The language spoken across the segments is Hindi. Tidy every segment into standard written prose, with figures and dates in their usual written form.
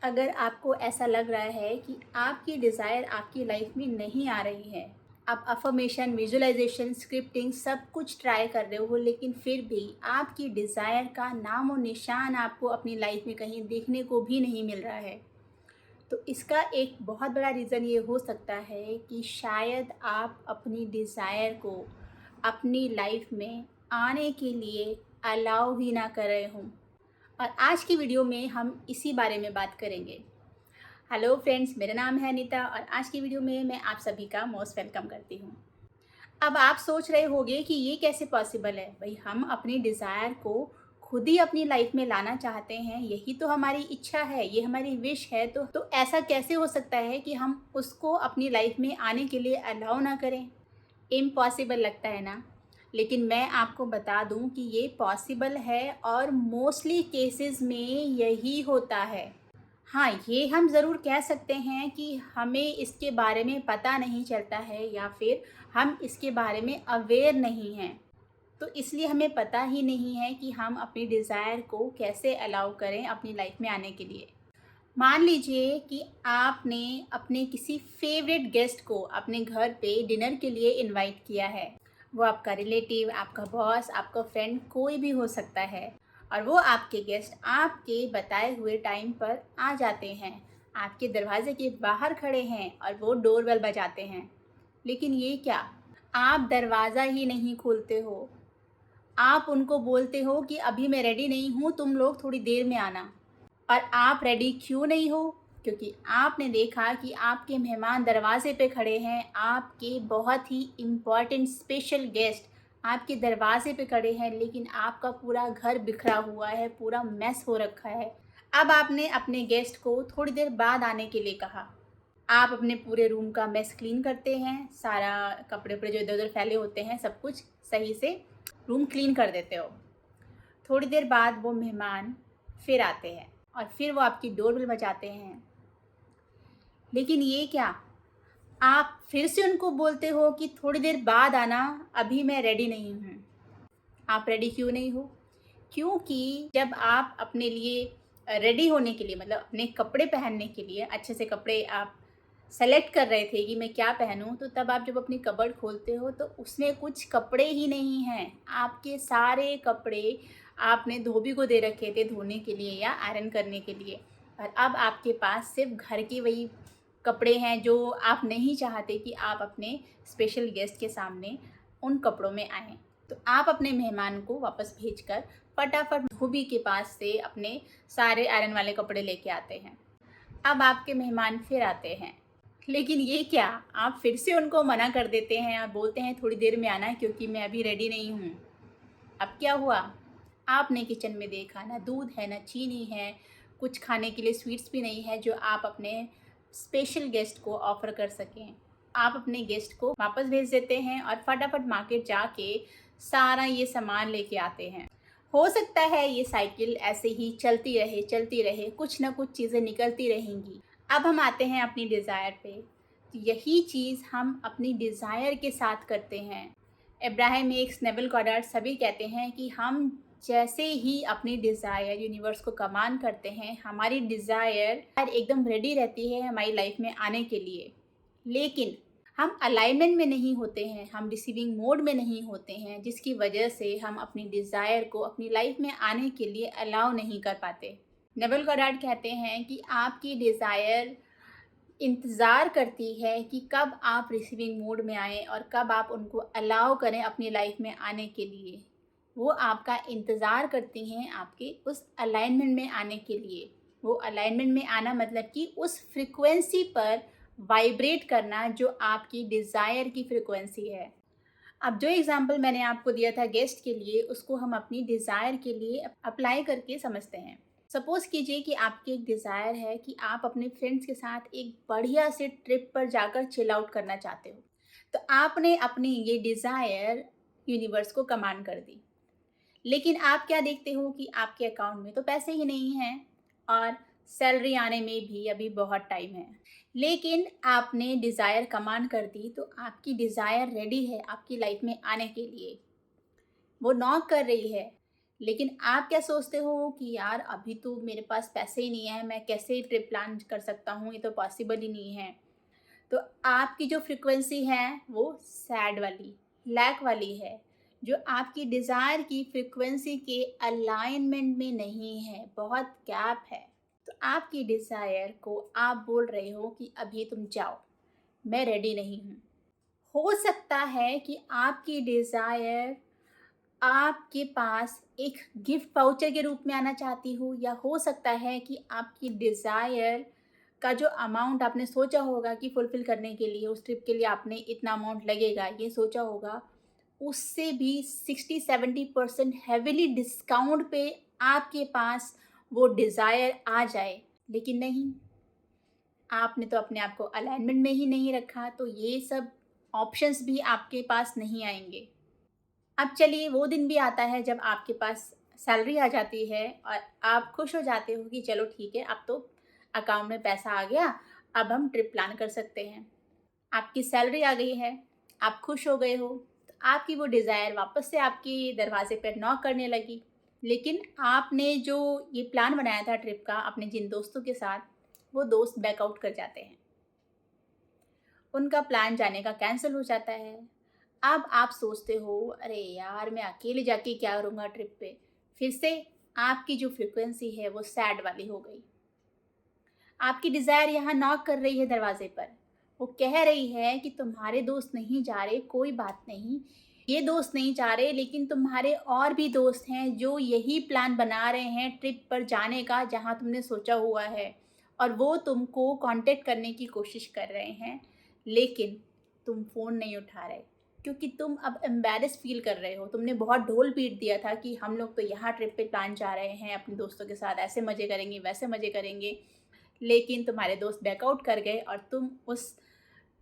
अगर आपको ऐसा लग रहा है कि आपकी डिज़ायर आपकी लाइफ में नहीं आ रही है, आप अफ़र्मेशन, विजुअलाइज़ेशन, स्क्रिप्टिंग सब कुछ ट्राई कर रहे हो, लेकिन फिर भी आपकी डिज़ायर का नामो निशान आपको अपनी लाइफ में कहीं देखने को भी नहीं मिल रहा है, तो इसका एक बहुत बड़ा रीज़न ये हो सकता है कि शायद आप अपनी डिज़ायर को अपनी लाइफ में आने के लिए अलाउ ही ना कर रहे हों। और आज की वीडियो में हम इसी बारे में बात करेंगे। हेलो फ्रेंड्स, मेरा नाम है अनीता और आज की वीडियो में मैं आप सभी का मोस्ट वेलकम करती हूँ। अब आप सोच रहे होंगे कि ये कैसे पॉसिबल है? भाई, हम अपनी डिज़ायर को खुद ही अपनी लाइफ में लाना चाहते हैं, यही तो हमारी इच्छा है, ये हमारी विश है, तो ऐसा कैसे हो सकता है कि हम उसको अपनी लाइफ में आने के लिए अलाउ ना करें? इम्पॉसिबल लगता है ना? लेकिन मैं आपको बता दूं कि ये पॉसिबल है और मोस्टली केसेस में यही होता है। हाँ, ये हम ज़रूर कह सकते हैं कि हमें इसके बारे में पता नहीं चलता है या फिर हम इसके बारे में अवेयर नहीं हैं। तो इसलिए हमें पता ही नहीं है कि हम अपनी डिज़ायर को कैसे अलाउ करें अपनी लाइफ में आने के लिए। मान लीजिए कि आपने अपने किसी फेवरेट गेस्ट को अपने घर पे डिनर के लिए इनवाइट किया है। वो आपका रिलेटिव, आपका बॉस, आपका फ्रेंड कोई भी हो सकता है। और वो आपके गेस्ट आपके बताए हुए टाइम पर आ जाते हैं, आपके दरवाजे के बाहर खड़े हैं और वो डोरबेल बजाते हैं। लेकिन ये क्या, आप दरवाज़ा ही नहीं खोलते हो। आप उनको बोलते हो कि अभी मैं रेडी नहीं हूँ, तुम लोग थोड़ी देर में आना। और आप रेडी क्यों नहीं हो? क्योंकि आपने देखा कि आपके मेहमान दरवाजे पे खड़े हैं, आपके बहुत ही इम्पॉर्टेंट स्पेशल गेस्ट आपके दरवाजे पे खड़े हैं, लेकिन आपका पूरा घर बिखरा हुआ है, पूरा मेस हो रखा है। अब आपने अपने गेस्ट को थोड़ी देर बाद आने के लिए कहा। आप अपने पूरे रूम का मेस क्लीन करते हैं, सारा कपड़े उपड़े जो इधर उधर फैले होते हैं सब कुछ सही से रूम क्लीन कर देते हो। थोड़ी देर बाद वो मेहमान फिर आते हैं और फिर वो आपकी डोरबेल बजाते हैं। लेकिन ये क्या, आप फिर से उनको बोलते हो कि थोड़ी देर बाद आना, अभी मैं रेडी नहीं हूँ। आप रेडी क्यों नहीं हो? क्योंकि जब आप अपने लिए रेडी होने के लिए, मतलब अपने कपड़े पहनने के लिए अच्छे से कपड़े आप सेलेक्ट कर रहे थे कि मैं क्या पहनूं, तो तब आप जब अपनी कबर्ड खोलते हो तो उसमें कुछ कपड़े ही नहीं हैं। आपके सारे कपड़े आपने धोबी को दे रखे थे धोने के लिए या आयरन करने के लिए, और अब आपके पास सिर्फ घर के वही कपड़े हैं जो आप नहीं चाहते कि आप अपने स्पेशल गेस्ट के सामने उन कपड़ों में आएँ। तो आप अपने मेहमान को वापस भेजकर फटाफट धोबी के पास से अपने सारे आयरन वाले कपड़े लेके आते हैं। अब आपके मेहमान फिर आते हैं, लेकिन ये क्या, आप फिर से उनको मना कर देते हैं, आप बोलते हैं थोड़ी देर में आना क्योंकि मैं अभी रेडी नहीं हूँ। अब क्या हुआ, आपने किचन में देखा ना दूध है ना चीनी है, कुछ खाने के लिए स्वीट्स भी नहीं है जो आप अपने स्पेशल गेस्ट को ऑफ़र कर सकें। आप अपने गेस्ट को वापस भेज देते हैं और फटाफट मार्केट जाके सारा ये सामान लेके आते हैं। हो सकता है ये साइकिल ऐसे ही चलती रहे, कुछ ना कुछ चीज़ें निकलती रहेंगी। अब हम आते हैं अपनी डिज़ायर पे। तो यही चीज़ हम अपनी डिज़ायर के साथ करते हैं। इब्राहिम एक्स, नेविल गॉडार्ड सभी कहते हैं कि हम जैसे ही अपनी डिज़ायर यूनिवर्स को कमांड करते हैं, हमारी डिज़ायर एकदम रेडी रहती है हमारी लाइफ में आने के लिए। लेकिन हम अलाइनमेंट में नहीं होते हैं, हम रिसीविंग मोड में नहीं होते हैं, जिसकी वजह से हम अपनी डिज़ायर को अपनी लाइफ में आने के लिए अलाउ नहीं कर पाते। नेविल गॉडार्ड कहते हैं कि आपकी डिज़ायर इंतज़ार करती है कि कब आप रिसीविंग मोड में आएँ और कब आप उनको अलाउ करें अपनी लाइफ में आने के लिए। वो आपका इंतज़ार करती हैं आपके उस अलाइनमेंट में आने के लिए। वो अलाइनमेंट में आना मतलब कि उस फ्रीक्वेंसी पर वाइब्रेट करना जो आपकी डिज़ायर की फ्रीक्वेंसी है। अब जो एग्ज़ाम्पल मैंने आपको दिया था गेस्ट के लिए, उसको हम अपनी डिज़ायर के लिए अप्लाई करके समझते हैं। सपोज़ कीजिए कि आपकी एक डिज़ायर है कि आप अपने फ्रेंड्स के साथ एक बढ़िया से ट्रिप पर जाकर चिल आउट करना चाहते हो। तो आपने अपनी ये डिज़ायर यूनिवर्स को कमांड कर दी। लेकिन आप क्या देखते हो कि आपके अकाउंट में तो पैसे ही नहीं हैं और सैलरी आने में भी अभी बहुत टाइम है। लेकिन आपने डिज़ायर कमांड कर दी, तो आपकी डिज़ायर रेडी है आपकी लाइफ में आने के लिए। वो नॉक कर रही है, लेकिन आप क्या सोचते हो कि यार अभी तो मेरे पास पैसे ही नहीं है, मैं कैसे ट्रिप प्लान कर सकता हूँ, ये तो पॉसिबल ही नहीं है। तो आपकी जो फ्रीक्वेंसी है वो सैड वाली, लैक वाली है, जो आपकी डिज़ायर की फ्रीक्वेंसी के अलाइनमेंट में नहीं है, बहुत गैप है। तो आपकी डिज़ायर को आप बोल रहे हो कि अभी तुम जाओ, मैं रेडी नहीं हूँ। हो सकता है कि आपकी डिज़ायर आपके पास एक गिफ्ट वाउचर के रूप में आना चाहती हो, या हो सकता है कि आपकी डिज़ायर का जो अमाउंट आपने सोचा होगा कि फुलफ़िल करने के लिए, उस ट्रिप के लिए आपने इतना अमाउंट लगेगा, ये सोचा होगा, उससे भी 60-70% हेविली डिस्काउंट पे आपके पास वो डिज़ायर आ जाए। लेकिन नहीं, आपने तो अपने आप को अलाइनमेंट में ही नहीं रखा, तो ये सब ऑप्शंस भी आपके पास नहीं आएँगे। अब चलिए वो दिन भी आता है जब आपके पास सैलरी आ जाती है और आप खुश हो जाते हो कि चलो ठीक है, अब तो अकाउंट में पैसा आ गया, अब हम ट्रिप प्लान कर सकते हैं। आपकी सैलरी आ गई है, आप खुश हो गए हो, तो आपकी वो डिज़ायर वापस से आपके दरवाजे पर नॉक करने लगी। लेकिन आपने जो ये प्लान बनाया था ट्रिप का अपने जिन दोस्तों के साथ, वो दोस्त बैकआउट कर जाते हैं। उनका प्लान जाने का कैंसल हो जाता है। अब आप सोचते हो, अरे यार मैं अकेले जाके क्या करूँगा ट्रिप पे। फिर से आपकी जो फ्रीक्वेंसी है वो सैड वाली हो गई। आपकी डिज़ायर यहाँ नॉक कर रही है दरवाजे पर। वो कह रही है कि तुम्हारे दोस्त नहीं जा रहे, कोई बात नहीं। ये दोस्त नहीं जा रहे, लेकिन तुम्हारे और भी दोस्त हैं जो यही प्लान बना रहे हैं ट्रिप पर जाने का जहाँ तुमने सोचा हुआ है, और वो तुमको कांटेक्ट करने की कोशिश कर रहे हैं, लेकिन तुम फ़ोन नहीं उठा रहे क्योंकि तुम अब एम्बैरेस फ़ील कर रहे हो। तुमने बहुत ढोल पीट दिया था कि हम लोग तो यहाँ ट्रिप पे प्लान जा रहे हैं अपने दोस्तों के साथ, ऐसे मज़े करेंगे, वैसे मज़े करेंगे। लेकिन तुम्हारे दोस्त बैकआउट कर गए और तुम उस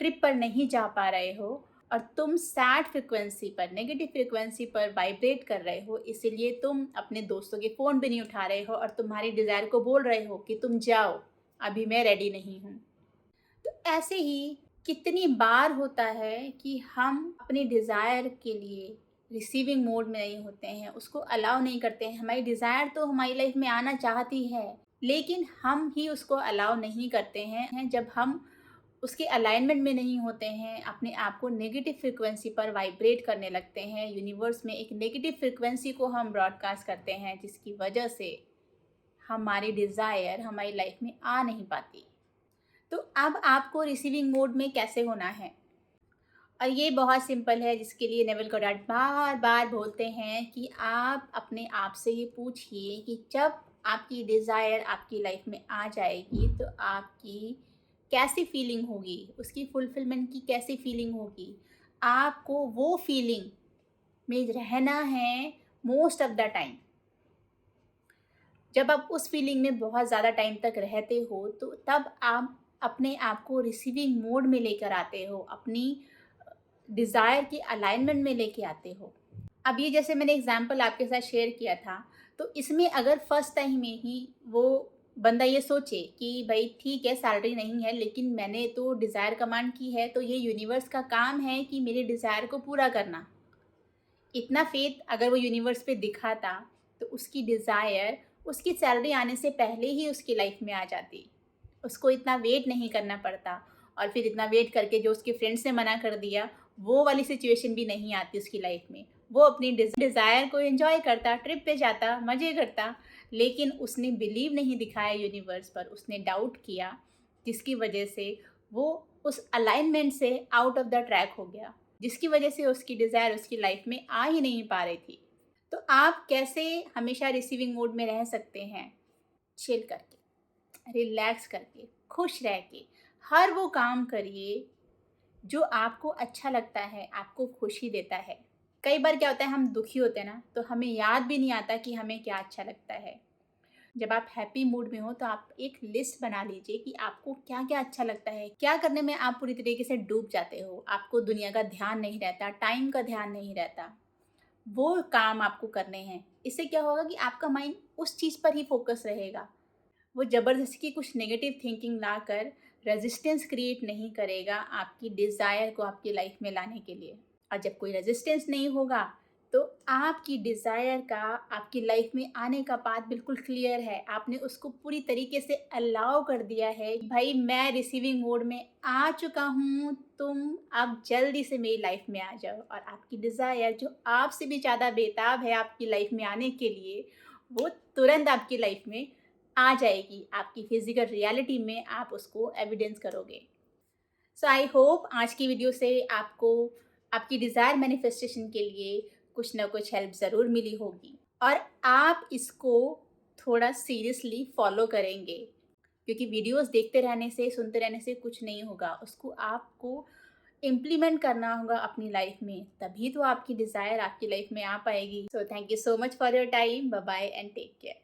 ट्रिप पर नहीं जा पा रहे हो, और तुम सैड फ्रिक्वेंसी पर, नेगेटिव फ्रिक्वेंसी पर वाइब्रेट कर रहे हो, इसीलिए तुम अपने दोस्तों के फ़ोन भी नहीं उठा रहे हो और तुम्हारी डिज़ायर को बोल रहे हो कि तुम जाओ, अभी मैं रेडी नहीं हूँ। तो ऐसे ही कितनी बार होता है कि हम अपनी डिज़ायर के लिए रिसीविंग मोड में नहीं होते हैं, उसको अलाउ नहीं करते हैं। हमारी डिज़ायर तो हमारी लाइफ में आना चाहती है, लेकिन हम ही उसको अलाउ नहीं करते हैं। जब हम उसके अलाइनमेंट में नहीं होते हैं, अपने आप को नेगेटिव फ्रीक्वेंसी पर वाइब्रेट करने लगते हैं, यूनिवर्स में एक नेगेटिव फ्रीक्वेंसी को हम ब्रॉडकास्ट करते हैं, जिसकी वजह से हमारी डिज़ायर हमारी लाइफ में आ नहीं पाती। तो अब आपको रिसीविंग मोड में कैसे होना है? और ये बहुत सिंपल है, जिसके लिए नेविल गोडार्ड बार-बार बोलते हैं कि आप अपने आप से ये पूछिए कि जब आपकी डिज़ायर आपकी लाइफ में आ जाएगी तो आपकी कैसी फीलिंग होगी? उसकी फुलफिलमेंट की कैसी फीलिंग होगी? आपको वो फीलिंग में रहना है मोस्ट ऑफ द टाइम। जब आप उस फीलिंग में बहुत ज़्यादा टाइम तक रहते हो, तो तब आप अपने आप को रिसीविंग मोड में लेकर आते हो, अपनी डिज़ायर की अलाइनमेंट में लेके आते हो। अब ये जैसे मैंने एग्ज़ाम्पल आपके साथ शेयर किया था, तो इसमें अगर फर्स्ट टाइम में ही वो बंदा ये सोचे कि भई ठीक है, सैलरी नहीं है, लेकिन मैंने तो डिज़ायर कमांड की है, तो ये यूनिवर्स का काम है कि मेरी डिज़ायर को पूरा करना। इतना फ़ेथ अगर वो यूनिवर्स पे दिखाता, तो उसकी डिज़ायर उसकी सैलरी आने से पहले ही उसकी लाइफ में आ जाती। उसको इतना वेट नहीं करना पड़ता, और फिर इतना वेट करके जो उसके फ्रेंड्स ने मना कर दिया, वो वाली सिचुएशन भी नहीं आती उसकी लाइफ में। वो अपनी डिज़ायर को एन्जॉय करता, ट्रिप पे जाता, मज़े करता, लेकिन उसने बिलीव नहीं दिखाया यूनिवर्स पर, उसने डाउट किया, जिसकी वजह से वो उस अलाइनमेंट से आउट ऑफ द ट्रैक हो गया, जिसकी वजह से उसकी डिज़ायर उसकी लाइफ में आ ही नहीं पा रही थी। तो आप कैसे हमेशा रिसीविंग मोड में रह सकते हैं? चिल करके, रिलैक्स करके, खुश रह के, हर वो काम करिए जो आपको अच्छा लगता है, आपको खुशी देता है। कई बार क्या होता है, हम दुखी होते हैं ना, तो हमें याद भी नहीं आता कि हमें क्या अच्छा लगता है। जब आप हैप्पी मूड में हो तो आप एक लिस्ट बना लीजिए कि आपको क्या-क्या अच्छा लगता है, क्या करने में आप पूरी तरीके से डूब जाते हो, आपको दुनिया का ध्यान नहीं रहता, टाइम का ध्यान नहीं रहता। वो काम आपको करने हैं। इससे क्या होगा कि आपका माइंड उस चीज़ पर ही फ़ोकस रहेगा। वो ज़बरदस्ती की कुछ नेगेटिव थिंकिंग लाकर रेजिस्टेंस क्रिएट नहीं करेगा आपकी डिज़ायर को आपकी लाइफ में लाने के लिए। और जब कोई रेजिस्टेंस नहीं होगा, तो आपकी डिज़ायर का आपकी लाइफ में आने का बात बिल्कुल क्लियर है। आपने उसको पूरी तरीके से अलाउ कर दिया है, भाई मैं रिसीविंग मोड में आ चुका हूँ, तुम अब जल्दी से मेरी लाइफ में आ जाओ। और आपकी डिज़ायर जो आपसे भी ज़्यादा बेताब है आपकी लाइफ में आने के लिए, वो तुरंत आपकी लाइफ में आ जाएगी। आपकी फिज़िकल रियलिटी में आप उसको एविडेंस करोगे। सो आई होप आज की वीडियो से आपको आपकी डिज़ायर मैनिफेस्टेशन के लिए कुछ ना कुछ हेल्प ज़रूर मिली होगी और आप इसको थोड़ा सीरियसली फॉलो करेंगे, क्योंकि वीडियोस देखते रहने से, सुनते रहने से कुछ नहीं होगा। उसको आपको इम्प्लीमेंट करना होगा अपनी लाइफ में, तभी तो आपकी डिज़ायर आपकी लाइफ में आ पाएगी। So thank you so much for your time. Bye bye and take care.